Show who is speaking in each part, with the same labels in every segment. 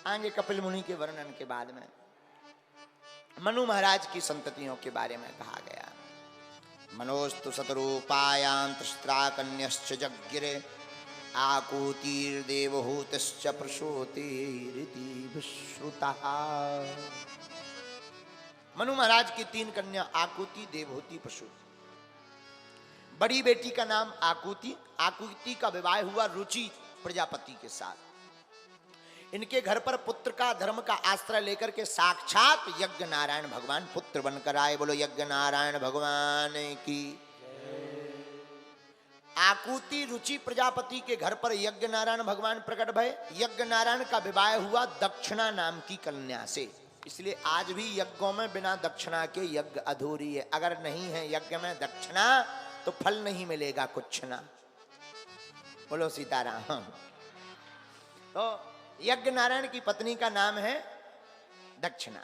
Speaker 1: आगे कपिल मुनि के वर्णन के बाद में मनु महाराज की संततियों के बारे में कहा गया। मनोस्तु शतरूपायां त्रिस्त्राकन्यश्च जज्ञिरे आकूतिर्देवहूतिश्च प्रसूतिरिति विश्रुतः। मनु महाराज की 3 कन्या आकुति, देवहूति, प्रसूति। बड़ी बेटी का नाम आकुति। आकुति का विवाह हुआ रुचि प्रजापति के साथ। इनके घर पर पुत्र का, धर्म का आश्रय लेकर के साक्षात यज्ञ नारायण भगवान पुत्र बनकर आए। बोलो यज्ञ नारायण भगवान की। आकुति रुचि प्रजापति के घर पर यज्ञ नारायण भगवान प्रकट भय। यज्ञ नारायण का विवाह हुआ दक्षिणा नाम की कन्या से। इसलिए आज भी यज्ञों में बिना दक्षिणा के यज्ञ अधूरी है। अगर नहीं है यज्ञ में दक्षिणा तो फल नहीं मिलेगा कुछ ना। बोलो सीताराम। तो यज्ञ नारायण की पत्नी का नाम है दक्षिणा।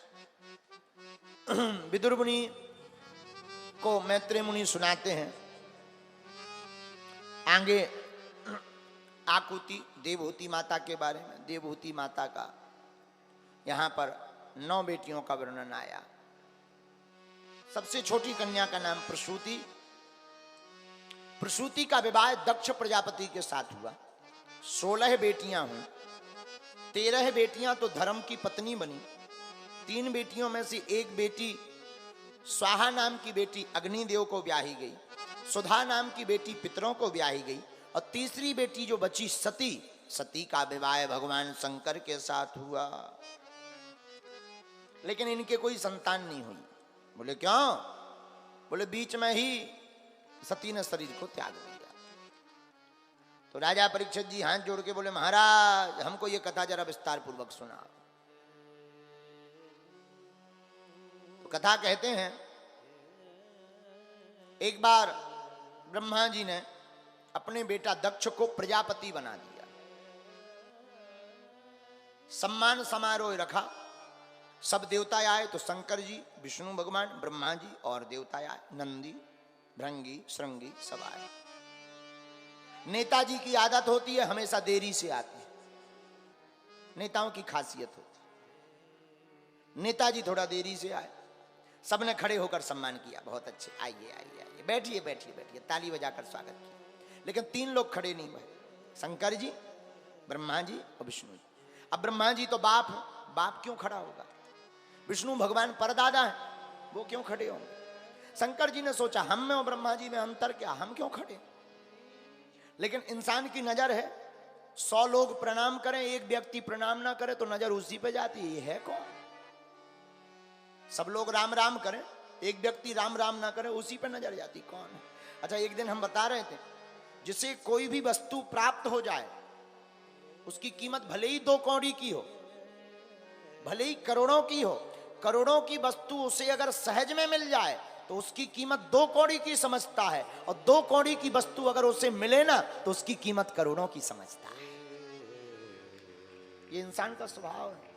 Speaker 1: विदुर मुनि को मैत्रेय मुनि सुनाते हैं आगे आकुति देवहूति माता के बारे में। देवहूति माता का यहां पर 9 बेटियों का वर्णन आया। सबसे छोटी कन्या का नाम प्रसूति। प्रसूति का विवाह दक्ष प्रजापति के साथ हुआ। 16 बेटियां हुई। 13 बेटियां तो धर्म की पत्नी बनी। 3 बेटियों में से एक बेटी स्वाहा नाम की बेटी अग्निदेव को ब्याही गई। सुधा नाम की बेटी पितरों को ब्याही गई। और तीसरी बेटी जो बची सती, सती का विवाह भगवान शंकर के साथ हुआ। लेकिन इनके कोई संतान नहीं हुई। बोले क्यों? बोले बीच में ही सती ने शरीर को त्याग दिया। तो राजा परीक्षित जी हाथ जोड़ के बोले महाराज हमको ये कथा जरा विस्तार पूर्वक सुनाओ। तो कथा कहते हैं एक बार ब्रह्मा जी ने अपने बेटा दक्ष को प्रजापति बना दिया। सम्मान समारोह रखा। सब देवता आए तो शंकर जी, विष्णु भगवान, ब्रह्मा जी और देवता आए। नंदी, भृंगी, श्रृंगी सब आए। नेताजी की आदत होती है हमेशा देरी से आते हैं। नेताओं की खासियत होती। नेताजी थोड़ा देरी से आए। सबने खड़े होकर सम्मान किया। बहुत अच्छे, आइए आइए आइए, बैठिए बैठिए बैठिए, ताली बजाकर स्वागत किया। लेकिन 3 लोग खड़े नहीं हुए, शंकर जी, ब्रह्मा जी और विष्णु जी। अब ब्रह्मा जी तो बाप है, बाप क्यों खड़ा होगा? विष्णु भगवान परदादा है, वो क्यों खड़े होंगे? शंकर जी ने सोचा हम में और ब्रह्मा जी में अंतर क्या, हम क्यों खड़े? लेकिन इंसान की नजर है 100 लोग प्रणाम करें, एक व्यक्ति प्रणाम ना करे तो नजर उसी पे जाती है। ये है कौन? सब लोग राम राम करें, एक व्यक्ति राम राम ना करे उसी पे नजर जाती कौन है? अच्छा एक दिन हम बता रहे थे जिसे कोई भी वस्तु प्राप्त हो जाए उसकी कीमत भले ही 2 कौड़ी की हो, भले ही करोड़ों की हो, करोड़ों की वस्तु उसे अगर सहज में मिल जाए तो उसकी कीमत 2 कौड़ी की समझता है। और 2 कौड़ी की वस्तु अगर उसे मिले ना तो उसकी कीमत करोड़ों की समझता है। ये इंसान का स्वभाव है।